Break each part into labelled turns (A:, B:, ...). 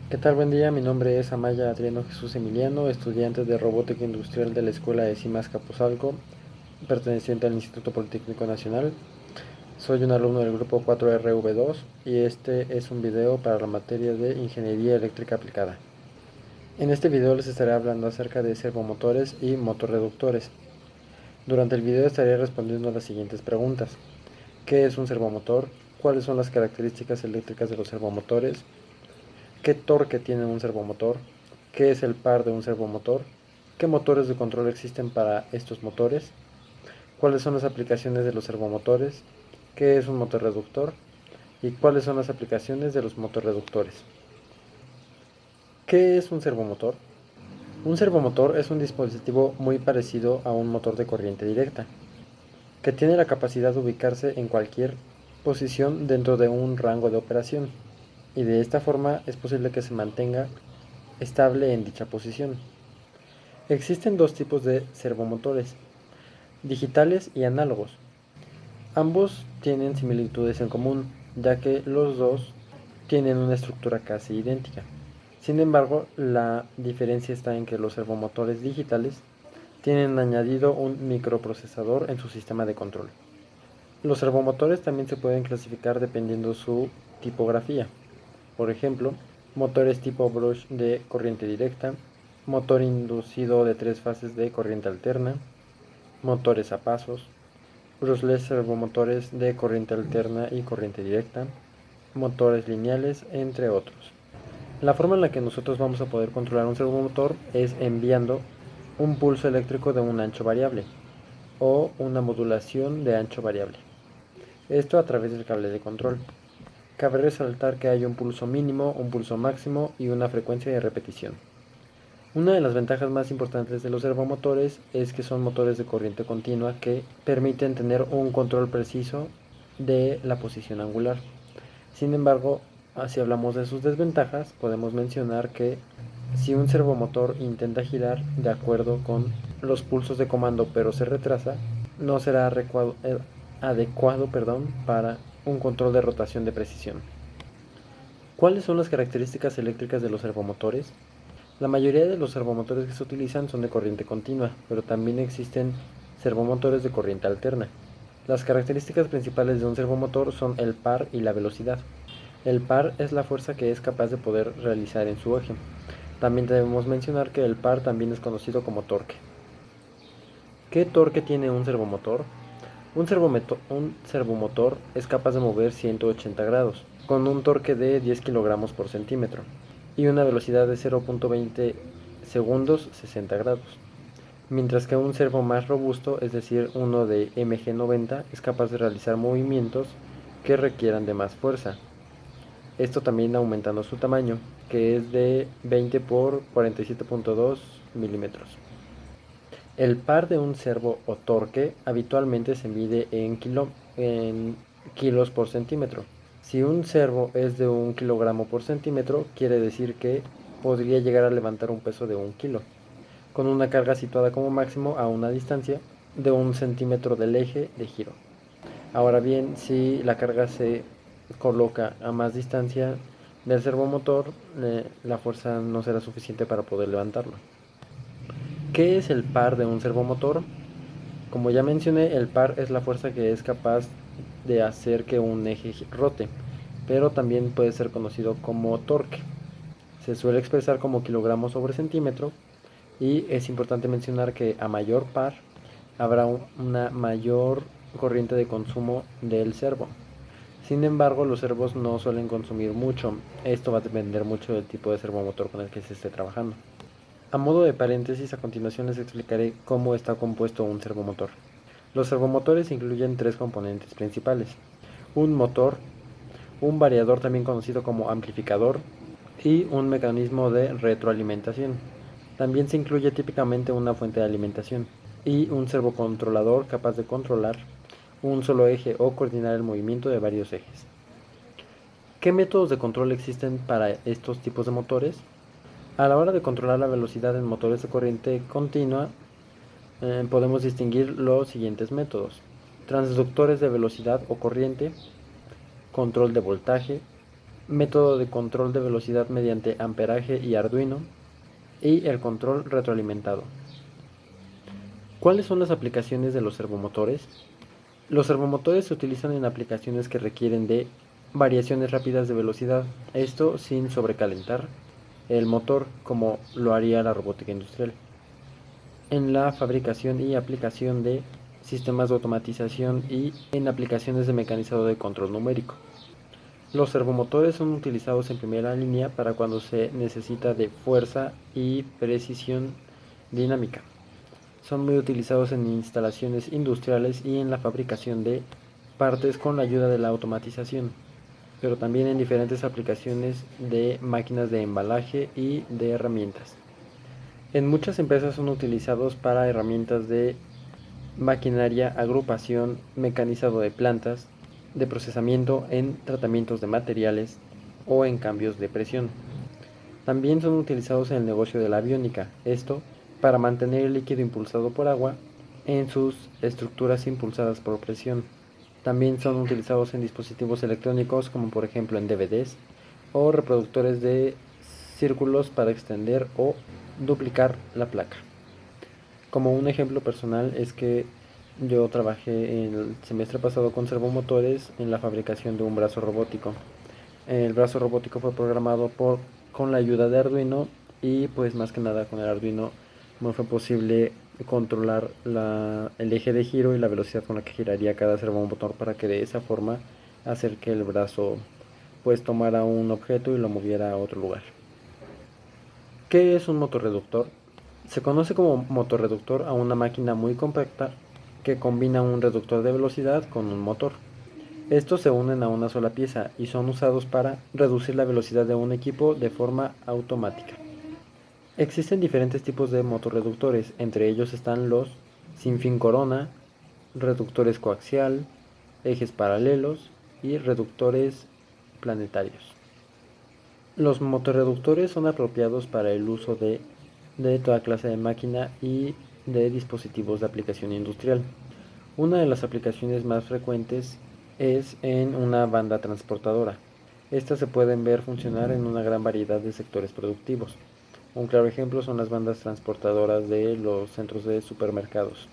A: ¿Qué tal? Buen día, mi nombre es Amaya Adriano Jesús Emiliano, estudiante de Robótica Industrial de la Escuela de CIMAS Capuzalco, perteneciente al Instituto Politécnico Nacional. Soy un alumno del grupo 4RV2 y este es un video para la materia de Ingeniería Eléctrica Aplicada. En este video les estaré hablando acerca de servomotores y motorreductores. Durante el video estaré respondiendo a las siguientes preguntas. ¿Qué es un servomotor? ¿Cuáles son las características eléctricas de los servomotores? ¿Qué torque tiene un servomotor? ¿Qué es el par de un servomotor? ¿Qué motores de control existen para estos motores? ¿Cuáles son las aplicaciones de los servomotores? ¿Qué es un motorreductor? ¿Y cuáles son las aplicaciones de los motorreductores? ¿Qué es un servomotor? Un servomotor es un dispositivo muy parecido a un motor de corriente directa, que tiene la capacidad de ubicarse en cualquier posición dentro de un rango de operación, y de esta forma es posible que se mantenga estable en dicha posición. Existen dos tipos de servomotores, digitales y análogos. Ambos tienen similitudes en común, ya que los dos tienen una estructura casi idéntica. Sin embargo, la diferencia está en que los servomotores digitales tienen añadido un microprocesador en su sistema de control. Los servomotores también se pueden clasificar dependiendo su tipografía. Por ejemplo, motores tipo brush de corriente directa, motor inducido de 3 fases de corriente alterna, motores a pasos, brushless servomotores de corriente alterna y corriente directa, motores lineales, entre otros. La forma en la que nosotros vamos a poder controlar un servomotor es enviando un pulso eléctrico de un ancho variable o una modulación de ancho variable. Esto a través del cable de control. Cabe resaltar que hay un pulso mínimo, un pulso máximo y una frecuencia de repetición. Una de las ventajas más importantes de los servomotores es que son motores de corriente continua que permiten tener un control preciso de la posición angular. Sin embargo, si hablamos de sus desventajas, podemos mencionar que si un servomotor intenta girar de acuerdo con los pulsos de comando pero se retrasa, no será adecuado para un control de rotación de precisión. ¿Cuáles son las características eléctricas de los servomotores? La mayoría de los servomotores que se utilizan son de corriente continua, pero también existen servomotores de corriente alterna. Las características principales de un servomotor son el par y la velocidad. El par es la fuerza que es capaz de poder realizar en su eje. También debemos mencionar que el par también es conocido como torque. ¿Qué torque tiene un servomotor? Un servomotor es capaz de mover 180 grados, con un torque de 10 kilogramos por centímetro y una velocidad de 0.20 segundos 60 grados. Mientras que un servo más robusto, es decir, uno de MG90, es capaz de realizar movimientos que requieran de más fuerza. Esto también aumentando su tamaño, que es de 20 por 47.2 milímetros. El par de un servo o torque habitualmente se mide en kilos por centímetro. Si un servo es de 1 kilogramo por centímetro, quiere decir que podría llegar a levantar un peso de 1 kilo, con una carga situada como máximo a una distancia de 1 centímetro del eje de giro. Ahora bien, si la carga se coloca a más distancia del servomotor, la fuerza no será suficiente para poder levantarlo. ¿Qué es el par de un servomotor? Como ya mencioné, el par es la fuerza que es capaz de hacer que un eje rote, pero también puede ser conocido como torque. Se suele expresar como kilogramos sobre centímetro y es importante mencionar que a mayor par habrá una mayor corriente de consumo del servo. Sin embargo, los servos no suelen consumir mucho. Esto va a depender mucho del tipo de servomotor con el que se esté trabajando. A modo de paréntesis, a continuación les explicaré cómo está compuesto un servomotor. Los servomotores incluyen tres componentes principales: un motor, un variador también conocido como amplificador y un mecanismo de retroalimentación. También se incluye típicamente una fuente de alimentación y un servocontrolador capaz de controlar un solo eje o coordinar el movimiento de varios ejes. ¿Qué métodos de control existen para estos tipos de motores? A la hora de controlar la velocidad en motores de corriente continua, podemos distinguir los siguientes métodos: transductores de velocidad o corriente, control de voltaje, método de control de velocidad mediante amperaje y Arduino, y el control retroalimentado. ¿Cuáles son las aplicaciones de los servomotores? Los servomotores se utilizan en aplicaciones que requieren de variaciones rápidas de velocidad, esto sin sobrecalentar el motor como lo haría la robótica industrial. En la fabricación y aplicación de sistemas de automatización y en aplicaciones de mecanizado de control numérico. Los servomotores son utilizados en primera línea para cuando se necesita de fuerza y precisión dinámica. Son muy utilizados en instalaciones industriales y en la fabricación de partes con la ayuda de la automatización, pero también en diferentes aplicaciones de máquinas de embalaje y de herramientas. En muchas empresas son utilizados para herramientas de maquinaria, agrupación, mecanizado de plantas, de procesamiento en tratamientos de materiales o en cambios de presión. También son utilizados en el negocio de la aviónica, esto para mantener el líquido impulsado por agua en sus estructuras impulsadas por presión. También son utilizados en dispositivos electrónicos como por ejemplo en DVDs o reproductores de círculos para extender o duplicar la placa. Como un ejemplo personal es que yo trabajé el semestre pasado con servomotores en la fabricación de un brazo robótico. El brazo robótico fue programado con la ayuda de Arduino y pues más que nada con el Arduino me fue posible controlar el eje de giro y la velocidad con la que giraría cada servomotor para que de esa forma hacer que el brazo pues tomara un objeto y lo moviera a otro lugar. ¿Qué es un motorreductor? Se conoce como motorreductor a una máquina muy compacta que combina un reductor de velocidad con un motor. Estos se unen a una sola pieza y son usados para reducir la velocidad de un equipo de forma automática. Existen diferentes tipos de motorreductores, entre ellos están los sin fin corona, reductores coaxial, ejes paralelos y reductores planetarios. Los motorreductores son apropiados para el uso de toda clase de máquina y de dispositivos de aplicación industrial. Una de las aplicaciones más frecuentes es en una banda transportadora. Estas se pueden ver funcionar en una gran variedad de sectores productivos. Un claro ejemplo son las bandas transportadoras de los centros de supermercados.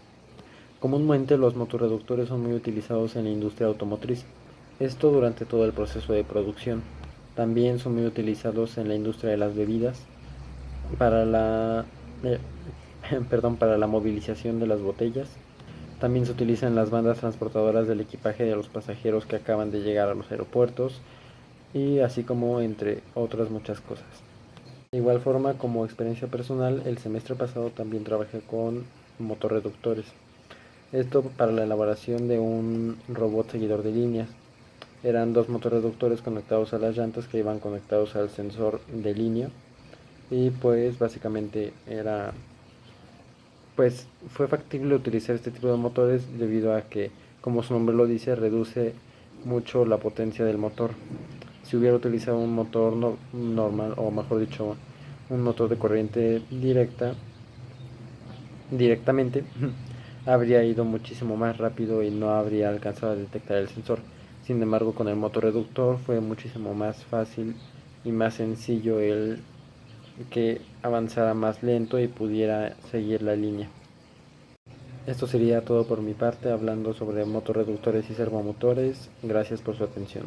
A: Comúnmente los motorreductores son muy utilizados en la industria automotriz, esto durante todo el proceso de producción. También son muy utilizados en la industria de las bebidas, para eh, para la movilización de las botellas. También se utilizan las bandas transportadoras del equipaje de los pasajeros que acaban de llegar a los aeropuertos y así como entre otras muchas cosas. De igual forma, como experiencia personal, el semestre pasado también trabajé con motorreductores. Esto para la elaboración de un robot seguidor de líneas. Eran dos motorreductores conectados a las llantas que iban conectados al sensor de línea y pues básicamente fue factible utilizar este tipo de motores debido a que, como su nombre lo dice, reduce mucho la potencia del motor. Si hubiera utilizado un motor normal, o mejor dicho, un motor de corriente directamente, habría ido muchísimo más rápido y no habría alcanzado a detectar el sensor. Sin embargo, con el motor reductor fue muchísimo más fácil y más sencillo el que avanzara más lento y pudiera seguir la línea. Esto sería todo por mi parte hablando sobre motorreductores y servomotores. Gracias por su atención.